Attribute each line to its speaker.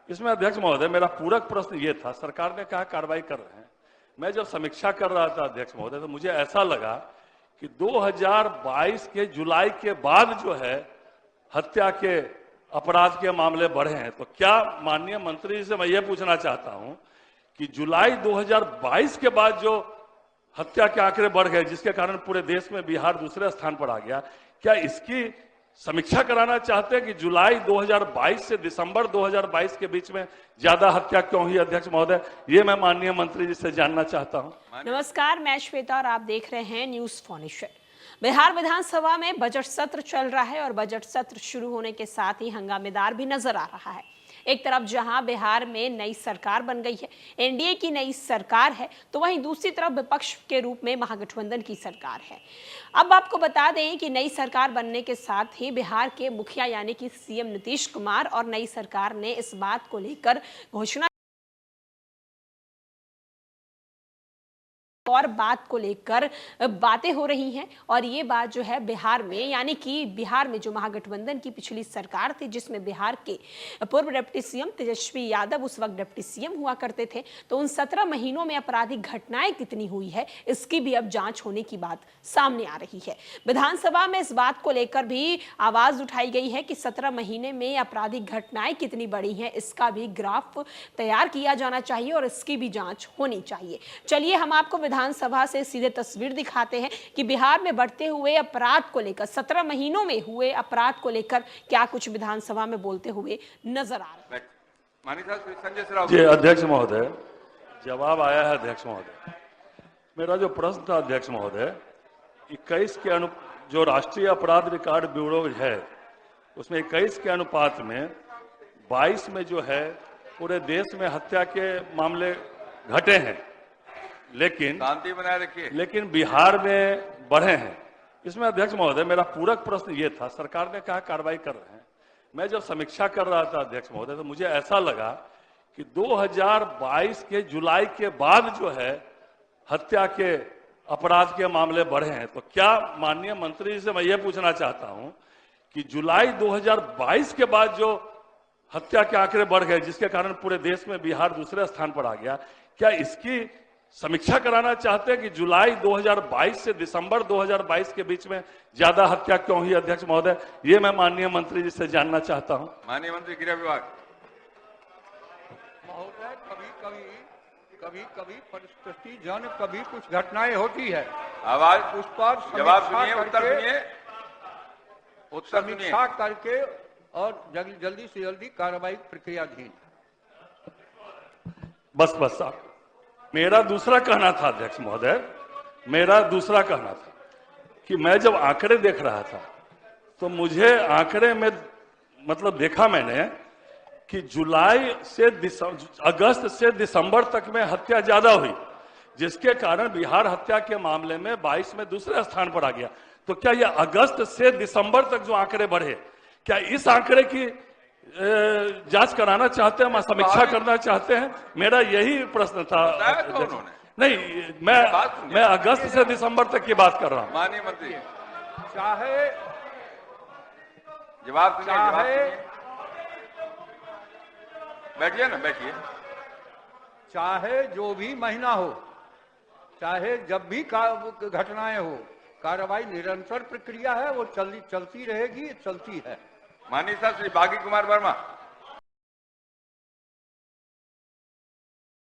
Speaker 1: इसमें अध्यक्ष महोदय मेरा पूरक प्रश्न ये था, सरकार ने कहा कार्रवाई कर रहे हैं। मैं जब समीक्षा कर रहा था अध्यक्ष महोदय तो मुझे ऐसा लगा कि 2022 के जुलाई के बाद जो है हत्या के अपराध के मामले बढ़े हैं। तो क्या माननीय मंत्री जी से मैं ये पूछना चाहता हूं कि जुलाई 2022 के बाद जो हत्या के आंकड़े बढ़ गए, जिसके कारण पूरे देश में बिहार दूसरे स्थान पर आ गया, क्या इसकी समीक्षा कराना चाहते हैं कि जुलाई 2022 से दिसंबर 2022 के बीच में ज्यादा हत्या क्यों हुई? अध्यक्ष महोदय, ये मैं माननीय मंत्री जी से जानना चाहता हूं।
Speaker 2: नमस्कार, मैं श्वेता और आप देख रहे हैं न्यूज फॉर्नेशन। बिहार विधानसभा में बजट सत्र चल रहा है और बजट सत्र शुरू होने के साथ ही हंगामेदार भी नजर आ रहा है। एक तरफ जहां बिहार में नई सरकार बन गई है, एनडीए की नई सरकार है, तो वहीं दूसरी तरफ विपक्ष के रूप में महागठबंधन की सरकार है। अब आपको बता दें कि नई सरकार बनने के साथ ही बिहार के मुखिया यानी कि सीएम नीतीश कुमार और नई सरकार ने इस बात को लेकर घोषणा और बात को लेकर बातें हो रही हैं। और ये बात जो है बिहार में, यानी कि बिहार में जो महागठबंधन की पिछली सरकार थी, जिसमें बिहार के पूर्व डिप्टी सीएम तेजस्वी यादव उस वक्त डिप्टी सीएम हुआ करते थे, तो उन 17 महीनों में आपराधिक घटनाएं कितनी हुई है, इसकी भी अब जांच होने की बात सामने आ रही है। विधानसभा में इस बात को लेकर भी आवाज उठाई गई है कि 17 महीने में आपराधिक घटनाएं कितनी बढ़ी हैं, इसका भी ग्राफ तैयार किया जाना चाहिए और इसकी भी जांच होनी चाहिए। चलिए हम आपको विधानसभा से सीधे तस्वीर दिखाते हैं कि बिहार में बढ़ते हुए अपराध को लेकर, 17 महीनों में हुए अपराध को लेकर क्या कुछ विधानसभा में बोलते हुए नजर आ रहा है।
Speaker 1: जी अध्यक्ष महोदय, जवाब आया है अध्यक्ष महोदय। मेरा जो प्रश्न था अध्यक्ष महोदय, 21 के जो राष्ट्रीय अपराध रिकॉर्ड ब्यूरो है उसमें 21 के अनुपात में 22 में जो है पूरे देश में हत्या के मामले घटे हैं, लेकिन
Speaker 3: शांति बनाए रखिए,
Speaker 1: लेकिन बिहार में बढ़े हैं। इसमें अध्यक्ष महोदय मेरा पूरक प्रश्न ये था, सरकार ने कहा कार्रवाई कर रहे हैं। मैं जब समीक्षा कर रहा था अध्यक्ष महोदय तो मुझे ऐसा लगा कि 2022 के जुलाई के बाद जो है हत्या के अपराध के मामले बढ़े हैं। तो क्या माननीय मंत्री जी से मैं ये पूछना चाहता हूं कि जुलाई 2022 के बाद जो हत्या के आंकड़े बढ़ गए, जिसके कारण पूरे देश में बिहार दूसरे स्थान पर आ गया, क्या इसकी समीक्षा कराना चाहते हैं कि जुलाई 2022 से दिसंबर 2022 के बीच में ज्यादा हत्या क्यों हुई? अध्यक्ष महोदय, ये मैं माननीय मंत्री जी से जानना चाहता हूं।
Speaker 3: माननीय मंत्री गृह विभाग।
Speaker 4: महोदय, कभी कभी परिस्थिति जन कभी कुछ घटनाएं होती है,
Speaker 3: आवाज
Speaker 4: उस पर
Speaker 3: जवाब सुनिए, उत्तर सुनिए, उत्तर सुनिए।
Speaker 4: समीक्षा करके और जल्दी से जल्दी कार्रवाई प्रक्रियाधीन।
Speaker 1: बस साहब, मेरा दूसरा कहना था अध्यक्ष महोदय, मेरा दूसरा कहना था कि मैं जब आंकड़े देख रहा था तो मुझे आंकड़े में मतलब देखा मैंने कि जुलाई से अगस्त से दिसंबर तक में हत्या ज्यादा हुई, जिसके कारण बिहार हत्या के मामले में 22 में दूसरे स्थान पर आ गया। तो क्या यह अगस्त से दिसंबर तक जो आंकड़े बढ़े, क्या इस आंकड़े की जांच कराना चाहते हैं, समीक्षा करना चाहते हैं? मेरा यही प्रश्न था। नहीं, मैं अगस्त से दिसंबर तक की बात कर रहा हूं।
Speaker 3: माननीय मंत्री
Speaker 4: चाहे
Speaker 3: जवाब सुनिए, बैठिए ना, बैठिए।
Speaker 4: चाहे जो भी महीना हो, चाहे जब भी घटनाएं हो, कार्रवाई निरंतर प्रक्रिया है, वो चलती रहेगी, चलती है।
Speaker 3: माननीय साहब श्री बागी कुमार वर्मा।